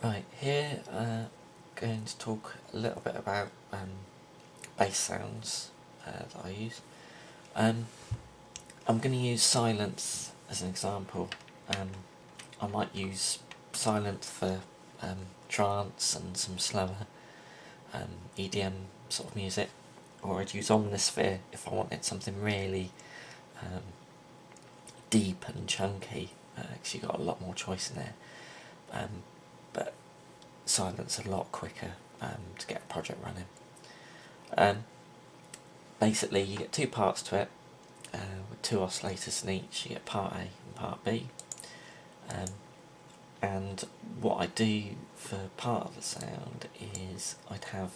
Right, here going to talk a little bit about bass sounds that I use. I'm going to use Sylenth as an example. I might use Sylenth for trance and some slower EDM sort of music, or I'd use Omnisphere if I wanted something really deep and chunky, because you've got a lot more choice in there. But Sylenth's a lot quicker to get a project running. Basically, you get two parts to it, with two oscillators in each. You get part A and part B. And what I do for part of the sound is I'd have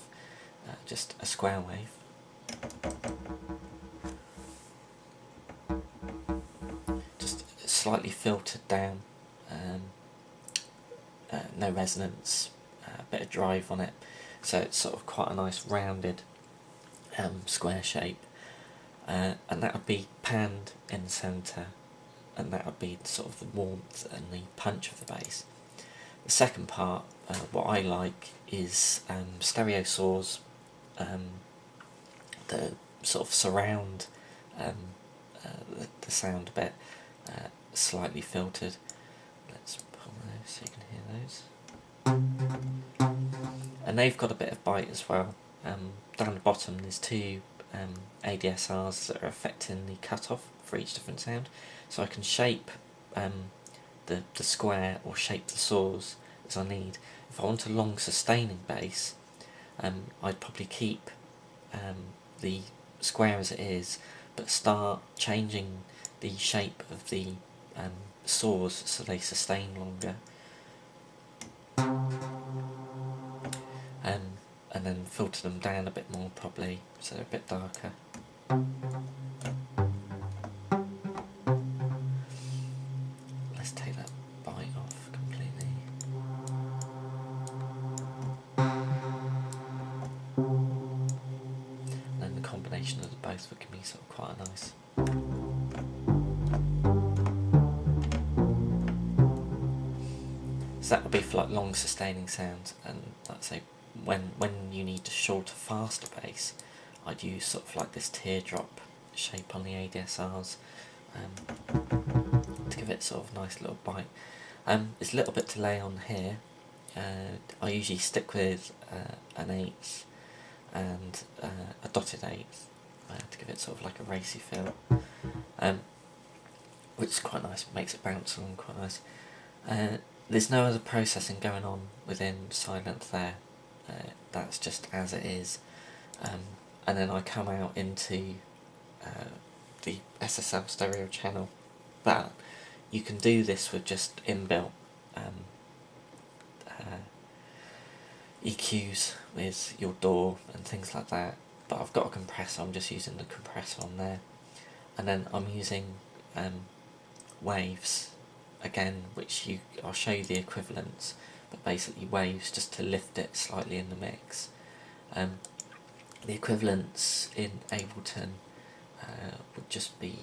just a square wave, just slightly filtered down, no resonance, a bit of drive on it, so it's sort of quite a nice rounded square shape, and that would be panned in the centre, and that would be sort of the warmth and the punch of the bass. The second part, what I like is stereo saws that sort of surround the sound a bit, slightly filtered. Let's pull those so you can hear those. And they've got a bit of bite as well. Down the bottom there's two ADSRs that are affecting the cutoff for each different sound, so I can shape the square or shape the saws as I need. If I want a long sustaining bass, I'd probably keep the square as it is, but start changing the shape of the saws so they sustain longer, and then filter them down a bit more probably so they're a bit darker. Let's take that bite off completely. And then the combination of the both would give me sort of quite a nice. So that would be for like long sustaining sounds, and let's say when you need a shorter, faster bass, I'd use sort of like this teardrop shape on the ADSRs to give it sort of a nice little bite. There's a little bit delay on here. I usually stick with an eighth and a dotted eighth to give it sort of like a racy feel, which is quite nice, makes it bounce along quite nice. There's no other processing going on within Sylenth there, that's just as it is, and then I come out into the SSL stereo channel, but you can do this with just inbuilt EQs with your DAW and things like that, but I've got a compressor, I'm just using the compressor on there, and then I'm using waves again, which I'll show you the equivalents, but basically waves just to lift it slightly in the mix. The equivalents in Ableton would just be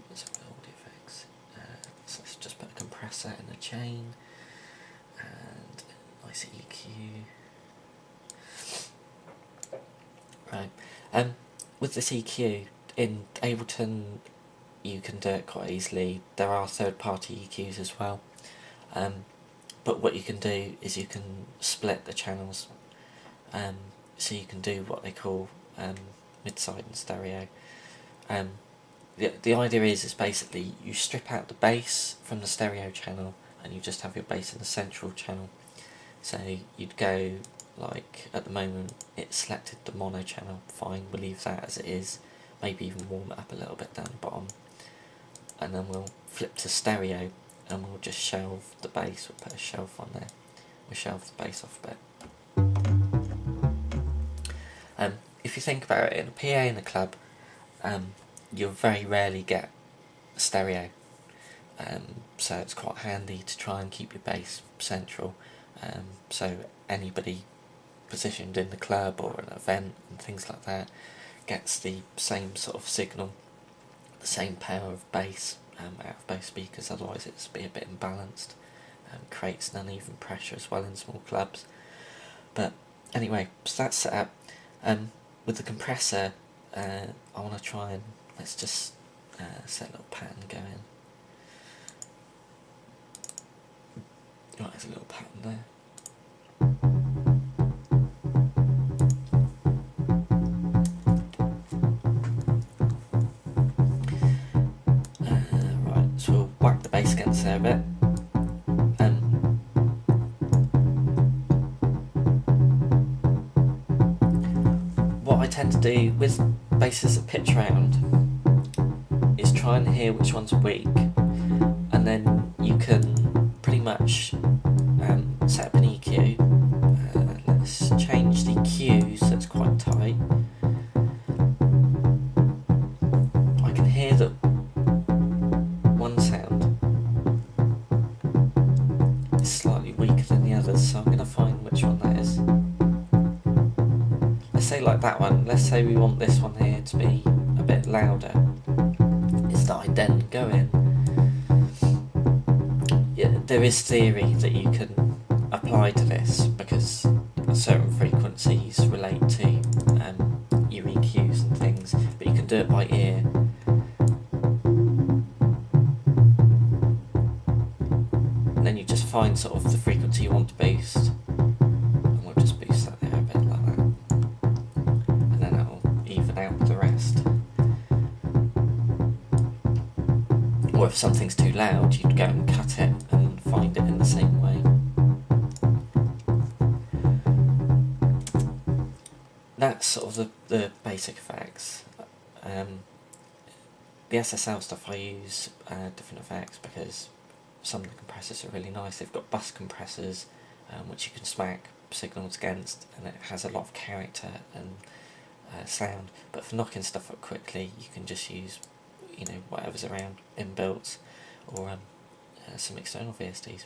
let's have audio effects. So let's just put a compressor in a chain and a nice EQ. Right. With this EQ in Ableton, you can do it quite easily. There are third-party EQs as well, but what you can do is you can split the channels, so you can do what they call mid-side and stereo. The idea is basically you strip out the bass from the stereo channel and you just have your bass in the central channel. So you'd go, like at the moment it's selected the mono channel, fine, we'll leave that as it is, maybe even warm it up a little bit down the bottom, and then we'll flip to stereo and we'll just shelve the bass, we'll put a shelf on there, we'll shelve the bass off a bit. If you think about it, in a PA in a club, you'll very rarely get stereo, so it's quite handy to try and keep your bass central, so anybody positioned in the club or an event and things like that gets the same sort of signal, the same power of bass out of both speakers, otherwise it'd be a bit imbalanced. creates an uneven pressure as well in small clubs. But anyway, so that's set up. With the compressor, I want to try and, let's just set a little pattern going. Right, there's a little pattern there. Right, so we'll whack the bass against there a bit. What I tend to do with basses that pitch round is try and hear which one's weak, and then you can pretty much set up an EQ. Let's change the EQ so it's quite tight. I can hear that one sound is slightly weaker than the others, so I'm going to find which one that is. Let's say like that one, let's say we want this one here to be a bit louder, is that I then go in. Yeah, there is theory that you can apply to this because certain frequencies relate to your EQs and things, but you can do it by ear. And then you just find sort of the frequency you want to boost, and we'll just boost that there a bit like that, and then that'll even out the rest. Or if something's too loud, you'd go and cut it and find it in the same way. That's sort of the basic effects. The SSL stuff I use different effects because some of the compressors are really nice. They've got bus compressors which you can smack signals against, and it has a lot of character and sound. But for knocking stuff up quickly, you can just use whatever's around, inbuilt, or some external VSTs.